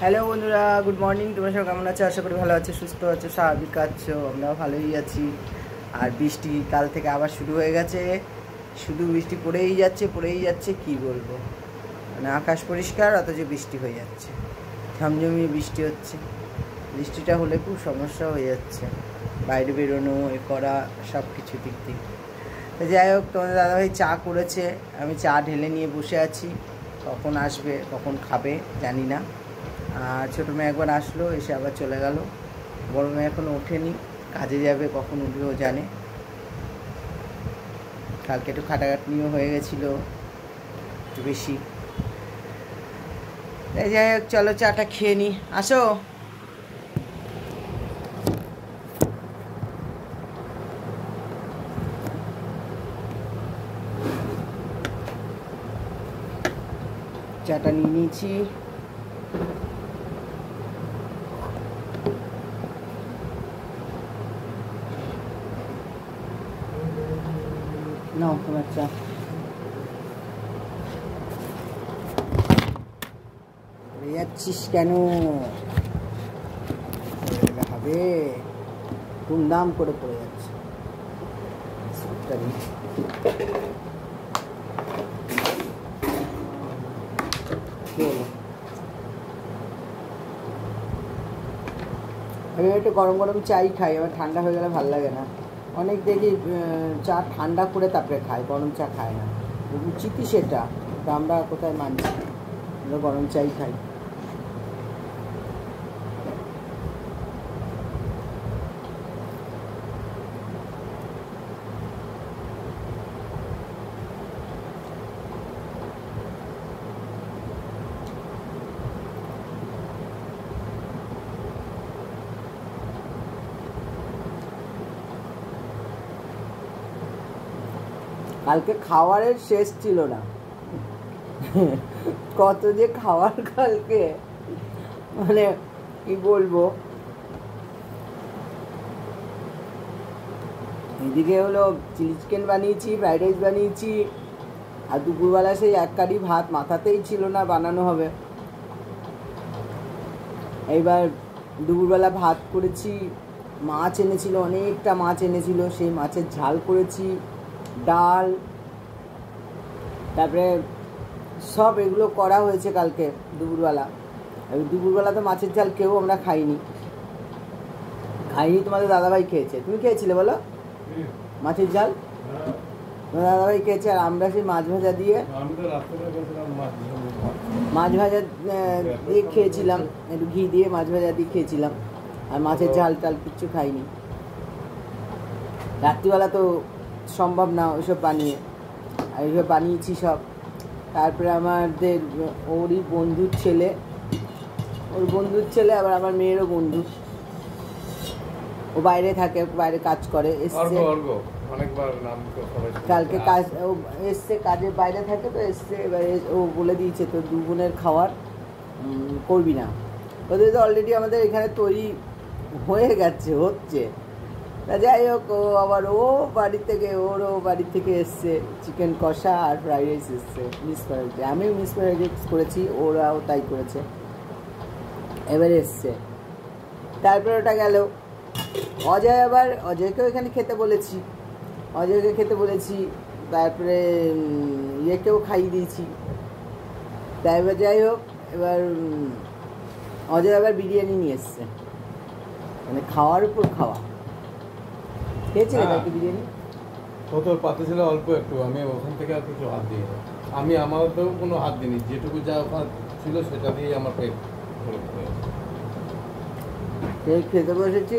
Hello বন্ধুরা, good morning. তোমরা সব কেমন আছো? আশা করি ভালো আছো, সুস্থ আছো, স্বাভাবিক আছো। আমরাও ভালোই আছি। আর বৃষ্টি কাল থেকে আবার শুরু হয়ে গেছে। শুধু বৃষ্টি পড়েই যাচ্ছে কি বলবো, মানে আকাশ পরিষ্কার অথচ বৃষ্টি হয়ে যাচ্ছে, ঝমঝমিয়ে বৃষ্টি হচ্ছে। বৃষ্টিটা হলে খুব সমস্যা হয়ে যাচ্ছে, বাইরে বেরোনো এ করা সব কিছু দিক থেকে। তো যাই হোক, তোমাদের দাদাভাই চা করেছে, আমি চা ঢেলে নিয়ে বসে আছি। কখন আসবে কখন খাবে জানি না। আর ছোটো মেয়ে একবার আসলো, এসে আবার চলে গেল। বড় মেয়ে এখনও ওঠেনি, কাজে যাবে, কখন উঠবে ও জানে। কালকে একটু খাটাখাটনিও হয়ে গেছিলো একটু বেশি। তাই যাই হোক, চলো চাটা খেয়ে নিই। আসো। চাটা নিয়ে নিয়েছি। নাও তোমার চা। যাচ্ছিস কেন? হবে, ধুমধাম করে পড়ে যাচ্ছে। আমি একটু গরম গরম চাই খাই, আমার ঠান্ডা হয়ে গেলে ভালো লাগে না। অনেক দেখি চা ঠান্ডা করে তারপরে খায়, গরম চা খায় না। উচিতই সেটা, তো আমরা কোথায় মানছি? আমরা গরম চাই খাই। কালকে খাওয়ারের শেষ ছিল না, কত যে খাওয়ার কালকে, মানে কি বলবো। এদিকে হলো চিলি চিকেন বানিয়েছি, ফ্রাইড রাইস বানিয়েছি, আর দুপুরবেলা সেই এক কারি ভাত মাথাতেই ছিল না বানানো হবে। এইবার দুপুরবেলা ভাত করেছি, মাছ এনেছিল, অনেকটা মাছ এনেছিল, সেই মাছের ঝাল করেছি, ডাল, তারপরে সব এগুলো করা হয়েছে কালকে দুপুরবেলা। দুপুরবেলা তো মাছের ঝাল কেউ আমরা খাইনি। তোমাদের দাদাভাই খেয়েছে। তুমি খেয়েছিলে বলো মাছের ঝাল? তোমার দাদাভাই খেয়েছে, আর আমরা সেই মাছ ভাজা দিয়ে খেয়েছিলাম, একটু ঘি দিয়ে মাছ ভাজা দিয়ে খেয়েছিলাম। আর মাছের ঝাল টাল কিচ্ছু খাইনি। রাত্রিবেলা তো সম্ভব না ওইসব বানিয়ে, আর এইসব বানিয়েছি সব। তারপরে আমাদের ওর বন্ধুর ছেলে, আবার আমার মেয়েরও বন্ধু, ও বাইরে থাকে, বাইরে কাজ করে, এসছে কালকে কাজ, ও এসছে কাজে, বাইরে থাকে তো এসছে। এবারে ও বলে দিয়েছে তো দু বোনের খাওয়ার করবি না। ওদের তো অলরেডি আমাদের এখানে তৈরি হয়ে গেছে, হচ্ছে। তা যাই হোক, ওরও বাড়ি থেকে এসছে চিকেন কষা আর ফ্রাইড রাইস এসছে, মিস ফ্রাইড রাইস। আমিও মিস ফ্রাইড রাইস করেছি, ওরাও তাই করেছে। এবারে এসছে, তারপরে ওটা গেল। অজয়কেও এখানে খেতে বলেছি, তারপরে ইয়েকেও খাইয়ে দিয়েছি। তাই এবার যাই হোক, এবার অজয় আবার বিরিয়ানি নিয়ে এসছে, মানে খাওয়ার উপর খাওয়া। খেয়েছিলে কালকে বিরিয়ানি? ও তোর পাতে ছিল অল্প একটু, আমি ওখান থেকে আর কিছু হাত দিই না। আমি আমারও কোনো হাত দিইনি, যেটুকু যা ওখানে ছিল সেটা দিয়েই আমার পেট খেতে বসেছি।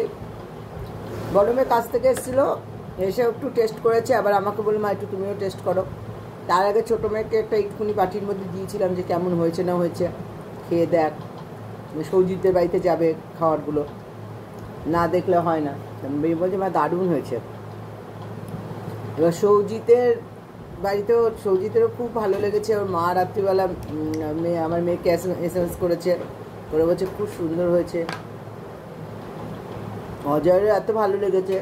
গরমের কাছ থেকে এসেছিলো, এসে একটু টেস্ট করেছে, আবার আমাকে বললো মা একটু তুমিও টেস্ট করো। তার আগে ছোটো মেয়েকে একটা একটুখানি বাটির মধ্যে দিয়েছিলাম যে কেমন হয়েছে না হয়েছে, খেয়ে দেখ। সৌজিতের বাড়িতে যাবে, খাবারগুলো না দেখলে হয় না। মেয়ে বলছে মা দারুণ হয়েছে। এবার সৌজিতেরও খুব ভালো লেগেছে। ওর মা রাত্রিবেলা আমার মেয়েকে এসএমএস করেছে, করে বলছে খুব সুন্দর হয়েছে। অজয়ের এত ভালো লেগেছে,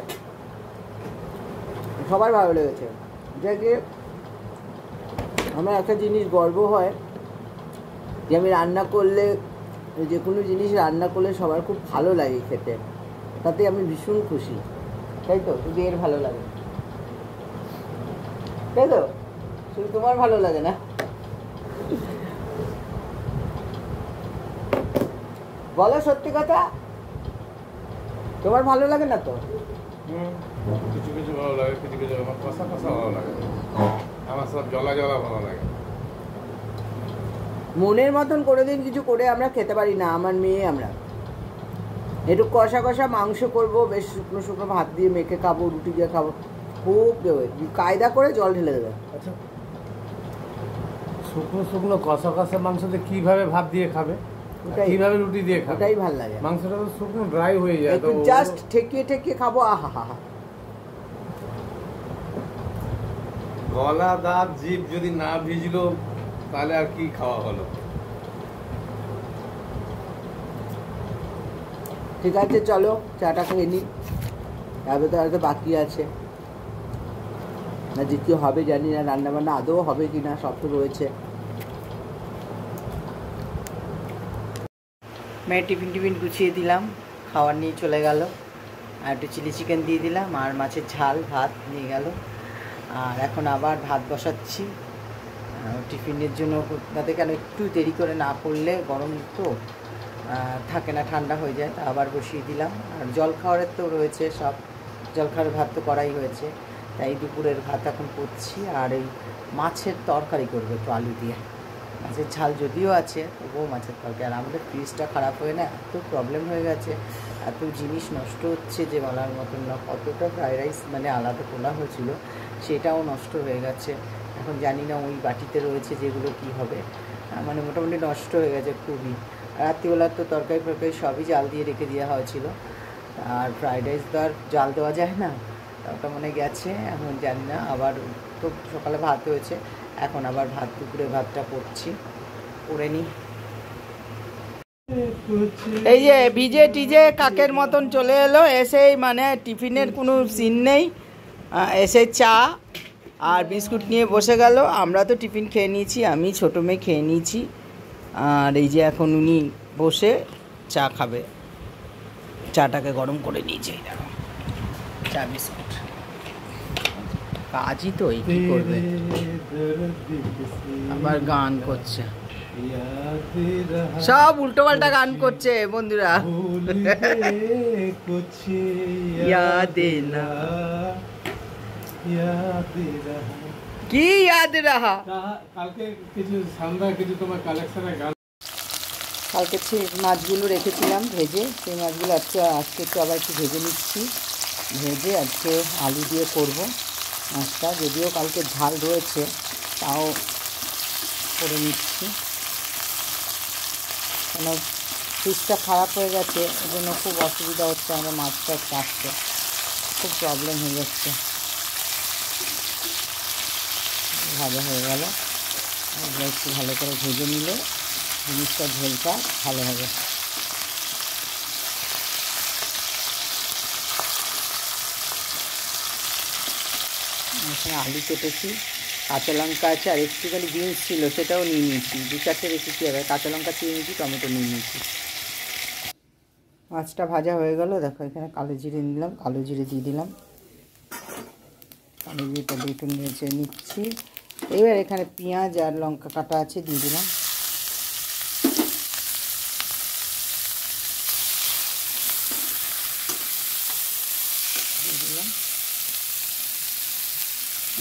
সবার ভালো লেগেছে। যাকে আমার একটা জিনিস গর্ব হয় যে আমি রান্না করলে যে কোনো জিনিস রান্না করলে সবার খুব ভালো লাগে খেতে, তাতে আমি ভীষণ খুশি, তাই তো? শুধু এর ভালো লাগে, তাই তো? শুধু তোমার ভালো লাগে না? বলো সত্যি কথা, তোমার ভালো লাগে না তো? কিছু কিছু ভালো লাগে, কিছু কিছু আমার কষা কষা ভালো লাগে, আমার সব জলা জলা ভালো লাগে। মনের মতন করে দিন কিছু করে আমরা খেতে পারি না, আমার মেয়ে আমরা একটু কষা কষা মাংস করবো, বেশ শুকনো শুকনো ভাত দিয়ে মেখে খাবো, রুটি দিয়ে খাবো, খুব দেবে কায়দা করে জল ঢেলে দেবে। আচ্ছা, শুকনো শুকনো কষা কষা মাংস দিয়ে কিভাবে ভাত দিয়ে খাবে, কিভাবে রুটি দিয়ে খাবে? ওটাই ভালো লাগে, মাংসটা তো শুকনো ড্রাই হয়ে যায়, একটু জাস্ট ঠেকিয়ে ঠেকিয়ে খাবো, আহা হা হা। গলা দাঁত জিভ যদি না ভিজলো তাহলে আর কি খাওয়া হলো? ঠিক আছে, চলো চাটা খেয়ে নিই, তারপরে তো হয়তো বাকি আছে না, দ্বিতীয় হবে জানি না, রান্নাবান্না আদৌ হবে কি না, সব তো রয়েছে। মেয়ে টিফিন টিফিন গুছিয়ে দিলাম, খাবার নিয়ে চলে গেল, আর একটু চিলি চিকেন দিয়ে দিলাম, আর মাছের ঝাল ভাত নিয়ে গেল। আর এখন আবার ভাত বসাচ্ছি টিফিনের জন্য, তাতে কেন একটু দেরি করে না করলে গরম তো থাকে না, ঠান্ডা হয়ে যায়, তা আবার বসিয়ে দিলাম। আর জল খাওয়ারের তো রয়েছে, সব জল খাওয়ারের ভাত তো করাই হয়েছে, তাই দুপুরের ভাত এখন করছি। আর এই মাছের তরকারি করবো একটু আলু দিয়ে, মাছের ঝাল যদিও আছে তবুও মাছের তরকারি। আর আমাদের ফ্রিজটা খারাপ হয়ে না এত প্রবলেম হয়ে গেছে, এত জিনিস নষ্ট হচ্ছে যে বলার মতন না। কতটা ফ্রাইড রাইস মানে আলাদা তোলা হয়েছিল, সেটাও নষ্ট হয়ে গেছে। এখন জানি না ওই বাটিতে রয়েছে যেগুলো কি হবে, মানে মোটামুটি নষ্ট হয়ে গেছে খুবই। রাত্রিবেলার তো তরকারি ফরকারি সবই জাল দিয়ে রেখে দেওয়া হয়েছিল, আর ফ্রাইড রাইস তো আর জাল দেওয়া যায় না, ওটা মনে গেছে। এখন জানি না, আবার তো সকালে ভাত হয়েছে, এখন আবার ভাত দুপুরে ভাতটা করছি, করে নিই। এই যে ভিজে টিজে কাকের মতন চলে এলো, এসেই মানে টিফিনের কোনো সিন নেই, এসে চা আর বিস্কুট নিয়ে বসে গেল। আমরা তো টিফিন খেয়ে নিয়েছি, আমি ছোটো মেয়ে খেয়ে নিয়েছি, আর এই যে এখন উনি বসে চা খাবে, চাটাকে গরম করে নিয়েছে, চা বিস্কুট কাজই তো এই কি করবে, আবার গান করছে, সব উল্টো পাল্টা গান করছে বন্ধুরা। কি ইয়াদ রাহা, কালকে কিছু শানদার কিছু তোমার কালেকশনের গান, কালকে মাছগুলো রেখেছিলাম ভেজে, সেই মাছগুলো আজকে একটু আবার একটু ভেজে নিচ্ছি, ভেজে আজকে আলু দিয়ে করব মাছটা, যদিও কালকে ঝাল রয়েছে তাও করে নিচ্ছি, কেন ফ্রিজটা খারাপ হয়ে গেছে, এই জন্য খুব অসুবিধা হচ্ছে, আমরা মাছটা চাষতে খুব প্রবলেম হয়ে যাচ্ছে। ভাজা হয়ে গেল, একটু ভালো করে ভেজে নিলে জিনিসটা ঝোলটা ভালো হবে। এখানে আলু কেটেছি, কাঁচা লঙ্কা আছে, আর একটুখানি বিনস ছিল সেটাও নিয়ে নিয়েছি, 2-4টে রেসিপি হবে, কাঁচা লঙ্কা চিয়ে নিয়েছি, টমেটো নিয়ে নিয়েছি। মাছটা ভাজা হয়ে গেল, দেখো এখানে কালো জিরে নিলাম, কালো জিরে দিয়ে দিলাম, কালো জিরেটা একটু নেড়ে নিচ্ছি। এবার এখানে পেঁয়াজ আর লঙ্কা কাটা আছে দিয়ে দিলাম,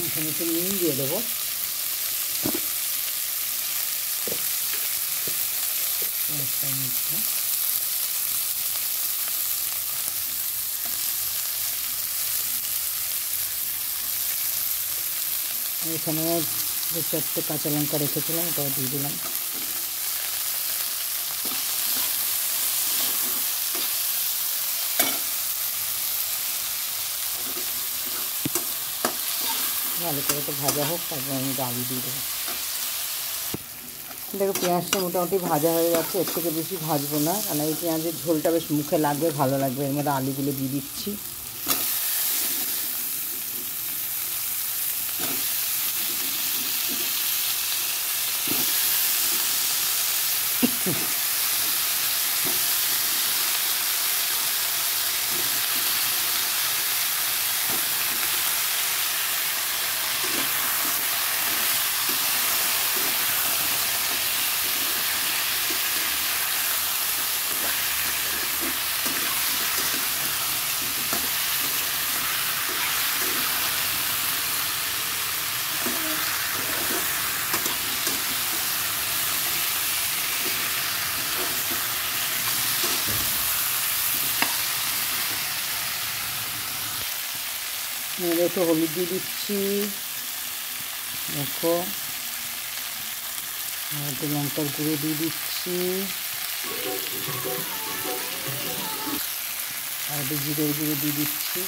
এখানে একটু নুন দিয়ে দেবো, এখানে 2-4টে কাঁচা লঙ্কা রেখেছিলাম, ওটাও দিয়ে দিলাম, ভালো করে তো ভাজা হোক, তারপর আমি আলু দিয়ে দেবো। দেখো পেঁয়াজটা মোটামুটি ভাজা হয়ে গেছে, এর থেকে বেশি ভাজবো না, কারণ এই পেঁয়াজের ঝোলটা বেশ মুখে লাগবে, ভালো লাগবে। এর মধ্যে আলুগুলো দিয়ে দিচ্ছি, একটু হলুদ দিয়ে দিচ্ছি, দেখো একটু লঙ্কার গুঁড়ো দিয়ে দিচ্ছি, আর একটু জিরের গুঁড়ো দিয়ে দিচ্ছি।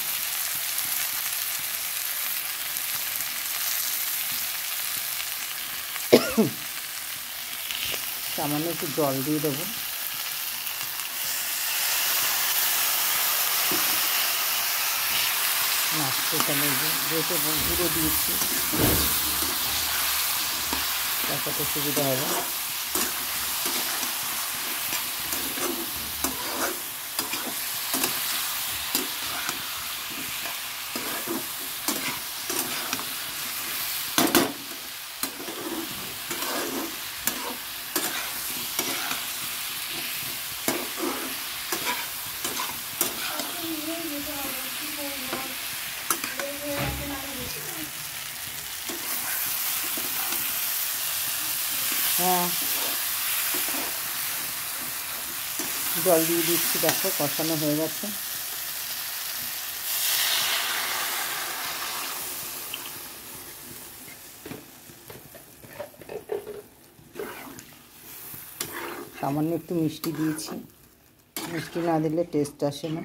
সামান্য একটু জল দিয়ে দেবো। নাচতে তাহলে যেহেতু গুঁড়ো দিয়েছি তাতে সুবিধা হবে। হ্যাঁ, জল দিয়ে দিচ্ছি, দেখো কষানো হয়ে গেছে। সামান্য একটু মিষ্টি দিয়েছি, মিষ্টি না দিলে টেস্ট আসে না।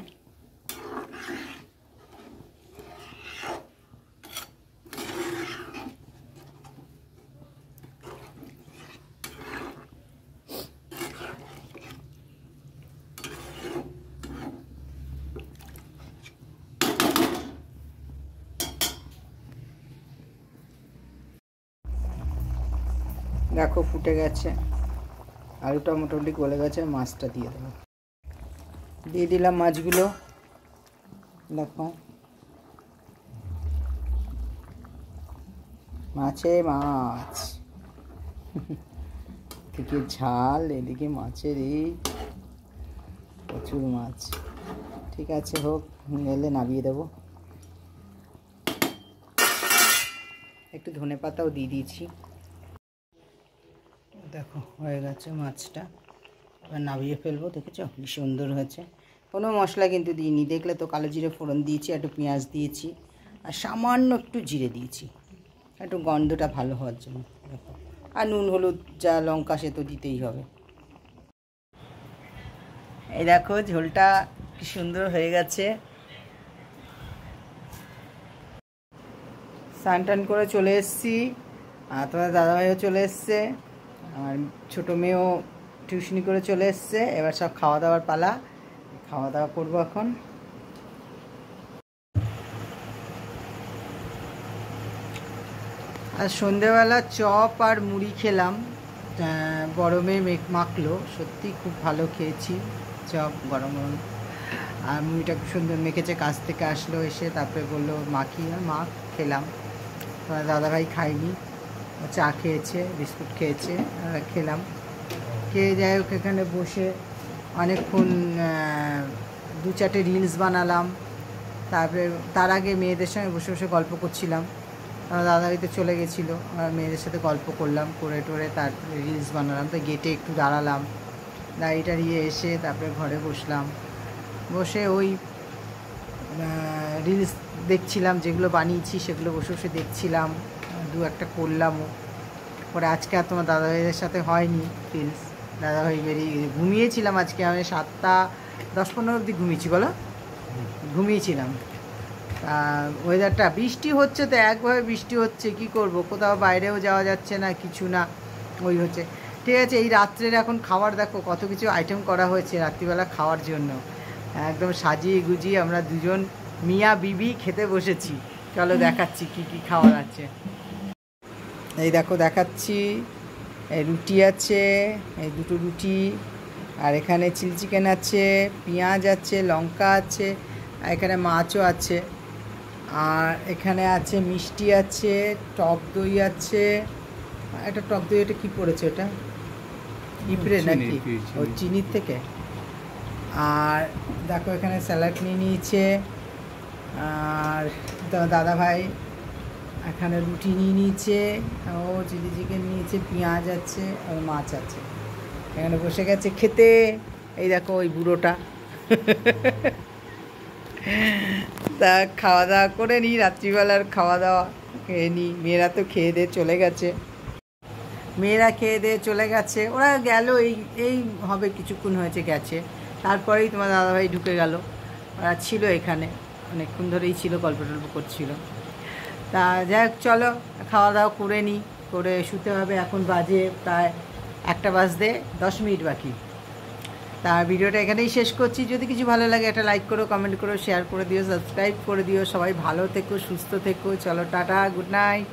দেখো ফুটে গেছে, আলুটা মোটামুটি গলে গেছে, মাছটা দিয়ে দেবো। দিয়ে দিলাম মাছগুলো, দেখো মাছে মাছ, এদিকে ঝাল, এদিকে মাছের এই প্রচুর মাছ। ঠিক আছে, হোক, গেলে নামিয়ে দেবো। একটু ধনেপাতাও দিয়ে দিয়েছি। দেখো হয়ে গেছে মাছটা, এবার নামিয়ে ফেলবো। দেখেছো কি সুন্দর হয়েছে। কোনো মশলা কিন্তু দিইনি, দেখলে তো কালো জিরে ফোড়ন দিয়েছি, একটু পেঁয়াজ দিয়েছি, আর সামান্য একটু জিরে দিয়েছি, একটু গন্ধটা ভালো হওয়ার জন্য। দেখো, আর নুন হলুদ যা লঙ্কা সে তো দিতেই হবে। এই দেখো ঝোলটা কি সুন্দর হয়ে গেছে। স্নান টান করে চলে এসেছি, আর তোমার দাদাভাইও চলে এসছে, আমার ছোটো মেয়েও টিউশনি করে চলে এসছে। এবার সব খাওয়া দাওয়ার পালা, খাওয়া দাওয়া করবো এখন। আর সন্ধেবেলা চপ আর মুড়ি খেলাম, গরমে মাখলো, সত্যি খুব ভালো খেয়েছি চপ গরম গরম। আর মুড়িটা খুব সুন্দর মেখেছে, কাছ থেকে আসলো এসে, তারপরে বললো মাখি, আর মাখ খেলাম। তোমার দাদাভাই খাইনি, চা খেয়েছে, বিস্কুট খেয়েছে, খেলাম। খেয়ে যাই হোক, এখানে বসে অনেকক্ষণ 2-4টে রিলস বানালাম। তারপরে তার আগে মেয়েদের সঙ্গে বসে বসে গল্প করছিলাম। আমার দাদাভাই তো চলে গেছিলো, আর মেয়েদের সাথে গল্প করলাম, করে টোরে তারপরে রিলস বানালাম। তো গেটে একটু দাঁড়ালাম, দাঁড়িয়ে এসে তারপরে ঘরে বসলাম। বসে ওই রিলস দেখছিলাম, যেগুলো বানিয়েছি সেগুলো বসে বসে দেখছিলাম, 2-1টা করলামও। পরে আজকে আর তোমার দাদাভাইদের সাথে হয়নি রিলস, দাদাভাই বেরিয়ে ঘুমিয়েছিলাম। আজকে আমি 7টা 10-15 অবধি ঘুমিয়েছি, বলো ঘুমিয়েছিলাম। ওয়েদারটা বৃষ্টি হচ্ছে, তো একভাবে বৃষ্টি হচ্ছে, কি করব, কোথাও বাইরেও যাওয়া যাচ্ছে না, কিছু না, ওই হচ্ছে। ঠিক আছে, এই রাত্রের এখন খাবার দেখো কত কিছু আইটেম করা হয়েছে রাত্রিবেলা খাওয়ার জন্য। একদম সাজিয়ে গুজিয়ে আমরা দুজন মিয়া বিবি খেতে বসেছি। চলো দেখাচ্ছি কি কি খাবার আছে। এই দেখো দেখাচ্ছি, এই রুটি আছে, এই 2টো রুটি, আর এখানে চিলি চিকেন আছে, পেঁয়াজ আছে, লঙ্কা আছে, আর এখানে মাছও আছে, আর এখানে আছে মিষ্টি আছে, টক দই আছে। একটা টক দই, এটা কী পড়েছে, ওটা পিঁপড়ে নাকি, ও চিনির থেকে। আর দেখো এখানে স্যালাড নিয়ে নিয়েছে, আর দাদাভাই এখানে রুটি নিয়ে নিয়েছে, ও চিলি চিকেন নিয়েছে, পেঁয়াজ আছে, আর মাছ আছে। এখানে বসে গেছে খেতে। এই দেখো ওই বুড়োটা তা খাওয়া দাওয়া করে নিই, রাত্রিবেলার খাওয়া দাওয়া খেয়ে নিই। মেয়েরা তো খেয়ে দিয়ে চলে গেছে, ওরা গেল এই এই হবে কিছুক্ষণ হয়েছে গেছে। তারপরেই তোমার দাদাভাই ঢুকে গেল, ওরা ছিল এখানে অনেকক্ষণ ধরেই ছিল, গল্প টল্প করছিল। তা যাই হোক, চলো খাওয়া দাওয়া করে নিই, করে শুতে হবে। এখন বাজে প্রায় 1টা বাজতে 10 মিনিট বাকি। তা ভিডিওটা এখানেই শেষ করছি। যদি কিছু ভালো লাগে একটা লাইক করো, কমেন্ট করো, শেয়ার করে দিও, সাবস্ক্রাইব করে দিও। সবাই ভালো থেকো, সুস্থ থেকো। চলো টাটা, গুড নাইট।